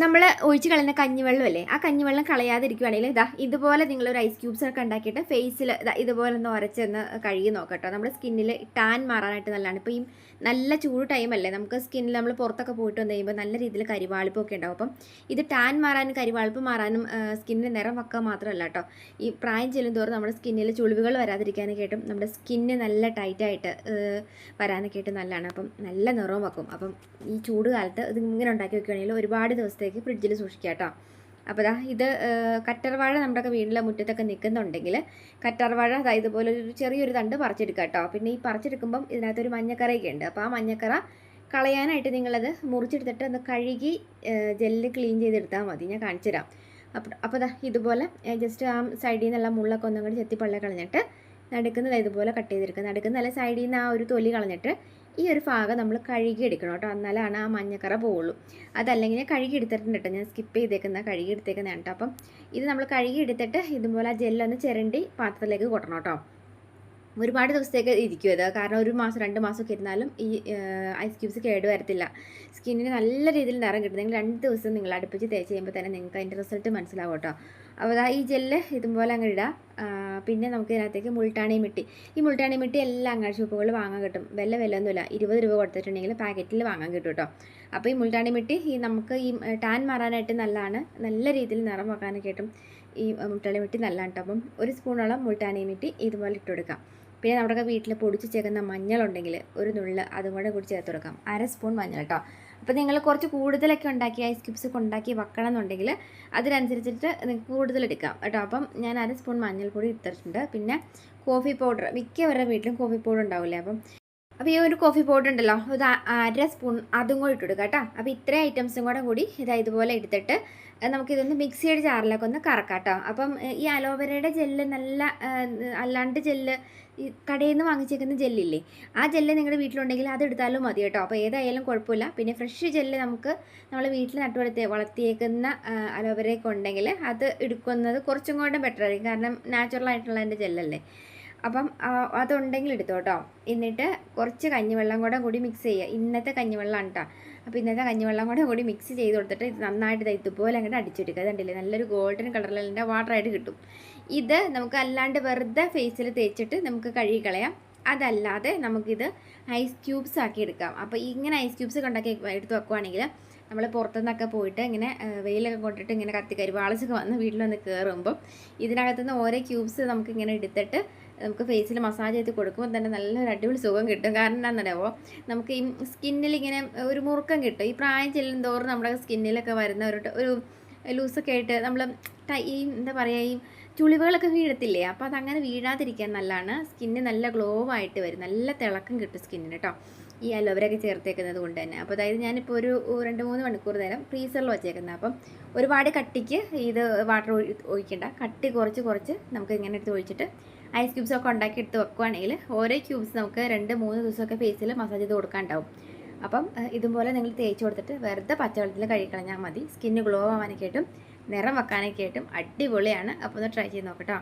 നമ്മൾ ഒഴിച്ച് കളയുന്ന കഞ്ഞിവെള്ളമല്ലേ, ആ കഞ്ഞിവെള്ളം കളയാതിരിക്കുകയാണെങ്കിൽ ഇതുപോലെ നിങ്ങളൊരു ഐസ് ക്യൂബ്സ് ഒക്കെ ഉണ്ടാക്കിയിട്ട് ഫേസിൽ ഇതുപോലെ ഒന്ന് ഉരച്ചൊന്ന് കഴുകി നോക്കട്ടോ. നമ്മുടെ സ്കിന്നിൽ ടാൻ മാറാനായിട്ട് നല്ലതാണ്. ഇപ്പോൾ ഈ നല്ല ചൂട് ടൈമല്ലേ, നമുക്ക് സ്കിന്നിൽ നമ്മൾ പുറത്തൊക്കെ പോയിട്ട് വന്നു കഴിയുമ്പോൾ നല്ല രീതിയിൽ കരിവാളിപ്പൊക്കെ ഉണ്ടാവും. അപ്പം ഇത് ടാൻ മാറാനും കരിവാളിപ്പ് മാറാനും സ്കിന്നിന് നിറം വെക്കാൻ മാത്രമല്ല കേട്ടോ, ഈ പ്രായം ചെല്ലുന്തോറും നമ്മുടെ സ്കിന്നിൽ ചുളിവുകൾ വരാതിരിക്കാനൊക്കെ ആയിട്ടും നമ്മുടെ സ്കിന്ന് നല്ല ടൈറ്റായിട്ട് വരാനൊക്കെ ആയിട്ട് നല്ലതാണ്. അപ്പം നല്ല നിറവും വെക്കും. അപ്പം ഈ ചൂട് കാലത്ത് ഇത് ഇങ്ങനെ ഉണ്ടാക്കി വെക്കുകയാണെങ്കിൽ ഒരുപാട് ദിവസത്തേക്ക് ഫ്രിഡ്ജിൽ സൂക്ഷിക്കുക കേട്ടോ. അപ്പോൾ ഇത് കറ്റർവാഴ നമ്മുടെയൊക്കെ വീട്ടിലെ മുറ്റത്തൊക്കെ നിൽക്കുന്നുണ്ടെങ്കിൽ കറ്റർവാഴ ഇതുപോലെ ഒരു ചെറിയൊരു തണ്ട് പറിച്ചെടുക്കുക കേട്ടോ. പിന്നെ ഈ പറിച്ചെടുക്കുമ്പം ഇതിനകത്തൊരു മഞ്ഞക്കറയൊക്കെ ഉണ്ട്. അപ്പോൾ ആ മഞ്ഞക്കറ കളയാനായിട്ട് നിങ്ങളത് മുറിച്ചെടുത്തിട്ട് ഒന്ന് കഴുകി ജെല്ല് ക്ലീൻ ചെയ്തെടുത്താൽ മതി. ഞാൻ കാണിച്ചു തരാം. അപ്പോൾ ഇതുപോലെ ജസ്റ്റ് ആ സൈഡിൽ നിന്നുള്ള മുള്ളൊക്കെ ഒന്നും കൂടി ചെത്തിപ്പള്ള കളഞ്ഞിട്ട് നടുക്കുന്നത് ഇതുപോലെ കട്ട് ചെയ്തെടുക്കുക. നടുക്കുന്ന നല്ല സൈഡിൽ നിന്ന് ആ ഒരു തൊലി കളഞ്ഞിട്ട് ഈ ഒരു ഭാഗം നമ്മൾ കഴുകി എടുക്കണം കേട്ടോ, എന്നാലാണ് ആ മഞ്ഞക്കറ പോവുള്ളൂ. അതല്ലെങ്കിൽ കഴുകി എടുത്തിട്ടുണ്ട് കേട്ടോ, ഞാൻ സ്കിപ്പ് ചെയ്തേക്കുന്ന കഴുകി എടുത്തേക്കുന്നതാണ് കേട്ടോ. അപ്പം ഇത് നമ്മൾ കഴുകി എടുത്തിട്ട് ഇതുപോലെ ആ ജെല്ലൊന്ന് ചിരണ്ടി പാത്രത്തിലേക്ക് കൊട്ടണം കേട്ടോ. ഒരുപാട് ദിവസത്തേക്ക് ഇരിക്കും ഇത്, കാരണം 1 മാസം 2 മാസമൊക്കെ ഇരുന്നാലും ഈ ഐസ് ക്യൂബ്സ് കേട് വരത്തില്ല. സ്കിന്നിന് നല്ല രീതിയിൽ നിറം കിട്ടും. നിങ്ങൾ 2 ദിവസം നിങ്ങൾ അടുപ്പിച്ച് തേച്ച് ചെയ്യുമ്പോൾ തന്നെ നിങ്ങൾക്ക് അതിൻ്റെ റിസൾട്ട് മനസ്സിലാവും കേട്ടോ. അപ്പോൾ ഈ ജെല്ല് ഇതുപോലെ അങ്ങ് ഇടുക. പിന്നെ നമുക്ക് ഇതിനകത്തേക്ക് മുൾട്ടാണി മിട്ടി, ഈ മുൾട്ടാണി മിട്ടി എല്ലാ അങ്ങാടി ഷോപ്പുകളിൽ വാങ്ങാൻ കിട്ടും. ഒന്നുമില്ല, 20 രൂപ കൊടുത്തിട്ടുണ്ടെങ്കിൽ പാക്കറ്റിൽ വാങ്ങാൻ കിട്ടും കേട്ടോ. അപ്പോൾ ഈ മുൾട്ടാണി മിട്ടി നമുക്ക് ഈ ടാൻ മാറാനായിട്ട് നല്ലതാണ്, നല്ല രീതിയിൽ നിറം വെക്കാനൊക്കെ ആയിട്ടും ഈ മുൾട്ടാണി മിട്ടി നല്ലതാണ് കേട്ടോ. അപ്പം 1 സ്പൂണോളം മുൾട്ടാണി മിട്ടി ഇതുപോലെ ഇട്ട് കൊടുക്കാം. പിന്നെ നമ്മുടെ വീട്ടിൽ പൊടിച്ച് ചേർക്കുന്ന മഞ്ഞളുണ്ടെങ്കിൽ ഒരു നുള്ള് അതും കൂടെ കൂടി ചേർത്ത് കൊടുക്കാം. 1/2 സ്പൂൺ മഞ്ഞൾ കേട്ടോ. അപ്പോൾ നിങ്ങൾ കുറച്ച് കൂടുതലൊക്കെ ഉണ്ടാക്കി ഐസ് ക്യൂബ്സ് ഒക്കെ ഉണ്ടാക്കി വെക്കണം എന്നുണ്ടെങ്കിൽ അതിനനുസരിച്ചിട്ട് നിങ്ങൾക്ക് കൂടുതലെടുക്കാം കേട്ടോ. അപ്പം ഞാൻ 1/2 സ്പൂൺ മഞ്ഞൾപ്പൊടി ഇട്ടിട്ടുണ്ട്. പിന്നെ കോഫി പൗഡർ, മിക്കവരുടെ വീട്ടിലും കോഫി പൗഡർ ഉണ്ടാവില്ലേ. അപ്പോൾ ഈ ഒരു കോഫി പൗഡർ ഉണ്ടല്ലോ, ഇത് 1/2 സ്പൂൺ അതും കൂടി ഇട്ട് കൊടുക്കാം കേട്ടോ. അപ്പോൾ ഇത്രയും ഐറ്റംസും കൂടി ഇതുപോലെ എടുത്തിട്ട് നമുക്കിതൊന്ന് മിക്സിയുടെ ജാറിലൊക്കെ ഒന്ന് കറക്കാം കേട്ടോ. അപ്പം ഈ അലോവേരയുടെ ജെല്ല് നല്ല അല്ലാണ്ട് ജെല്ല് ഈ കടയിൽ നിന്ന് വാങ്ങിച്ചേക്കുന്ന ജെല്ലില്ലേ, ആ ജെല്ല് നിങ്ങളുടെ വീട്ടിലുണ്ടെങ്കിൽ അത് എടുത്താലും മതി കേട്ടോ. അപ്പോൾ ഏതായാലും കുഴപ്പമില്ല. പിന്നെ ഫ്രഷ് ജെല്ല് നമുക്ക് നമ്മൾ വീട്ടിൽ വളർത്തിയേക്കുന്ന അലോവേരയൊക്കെ ഉണ്ടെങ്കിൽ അത് എടുക്കുന്നത് കുറച്ചും കൂടെ ബെറ്റർ ആയിരിക്കും, കാരണം നാച്ചുറൽ ആയിട്ടുള്ളതിൻ്റെ ജെല്ലല്ലേ. അപ്പം അതുണ്ടെങ്കിൽ എടുത്തോ കേട്ടോ. എന്നിട്ട് കുറച്ച് കഞ്ഞിവെള്ളം കൂടി മിക്സ് ചെയ്യുക. ഇന്നത്തെ കഞ്ഞിവെള്ളമാണ് കേട്ടോ. അപ്പോൾ ഇന്നത്തെ കഞ്ഞിവെള്ളം കൂടി മിക്സ് ചെയ്ത് കൊടുത്തിട്ട് ഇത് നന്നായിട്ട് ഇതുപോലെ അങ്ങോട്ട് അടിച്ചെടുക്കുക. അതുണ്ടല്ലേ, നല്ലൊരു ഗോൾഡൻ കളറിലെ വാട്ടറായിട്ട് കിട്ടും. ഇത് നമുക്ക് അല്ലാണ്ട് വെറുതെ ഫേസിൽ തേച്ചിട്ട് നമുക്ക് കഴുകി കളയാം. അതല്ലാതെ നമുക്കിത് ഐസ് ക്യൂബ്സ് ആക്കി എടുക്കാം. അപ്പോൾ ഇങ്ങനെ ഐസ് ക്യൂബ്സ് ഉണ്ടാക്കി എടുത്ത് വെക്കുവാണെങ്കിൽ നമ്മൾ പുറത്തുനിന്നൊക്കെ പോയിട്ട് ഇങ്ങനെ വെയിലൊക്കെ കൊണ്ടിട്ട് ഇങ്ങനെ കരിവാളിച്ചൊക്കെ വന്ന് വീട്ടിൽ വന്ന് കയറുമ്പം ഇതിനകത്തുനിന്ന് ഓരോ ക്യൂബ്സ് നമുക്കിങ്ങനെ എടുത്തിട്ട് നമുക്ക് ഫേസിൽ മസാജ് ചെയ്ത് കൊടുക്കുമ്പോൾ തന്നെ നല്ലൊരു അടിപൊളി സുഖം കിട്ടും. കാരണം എന്താണെന്നറിയാമോ, നമുക്ക് ഈ സ്കിന്നിൽ ഇങ്ങനെ ഒരു മുറുക്കം കിട്ടും. ഈ പ്രായം ചെല്ലുന്തോറും നമ്മുടെ സ്കിന്നിലൊക്കെ വരുന്ന ഒരു ലൂസൊക്കെ ആയിട്ട് നമ്മൾ ഈ എന്താ പറയുക, ഈ ചുളിവുകളൊക്കെ വീഴത്തില്ലേ. അപ്പോൾ അതങ്ങനെ വീഴാതിരിക്കാൻ നല്ലതാണ്. സ്കിന്ന് നല്ല ഗ്ലോ ആയിട്ട് വരും, നല്ല തിളക്കം കിട്ടും സ്കിന്നിന് കേട്ടോ, ഈ അലോവേരയൊക്കെ ചേർത്തേക്കുന്നത് കൊണ്ട് തന്നെ. അപ്പോൾ ഞാനിപ്പോൾ ഒരു 2-3 മണിക്കൂർ നേരം ഫ്രീസറിൽ വെച്ചേക്കുന്നത്. അപ്പം ഒരുപാട് കട്ടിക്ക് ഇത് വാട്ടർ ഒഴിക്കേണ്ട, കട്ടി കുറച്ച് നമുക്ക് ഇങ്ങനെ എടുത്ത് ഒഴിച്ചിട്ട് ഐസ് ക്യൂബ്സൊക്കെ ഉണ്ടാക്കി എടുത്ത് വെക്കുവാണെങ്കിൽ ഓരോ ക്യൂബ്സ് നമുക്ക് 2-3 ദിവസമൊക്കെ ഫേസിൽ മസാജ് ചെയ്ത് കൊടുക്കാനുണ്ടാവും. അപ്പം ഇതുപോലെ നിങ്ങൾ തേച്ച് കൊടുത്തിട്ട് വെറുതെ പച്ചവെള്ളത്തിൽ കഴുകിക്കളഞ്ഞാൽ മതി. സ്കിന്ന് ഗ്ലോ ആവാനൊക്കെ ആയിട്ടും നിറം വെക്കാനൊക്കെ ആയിട്ടും അടിപൊളിയാണ്. അപ്പോൾ ഒന്ന് ട്രൈ ചെയ്ത് നോക്കട്ടോ.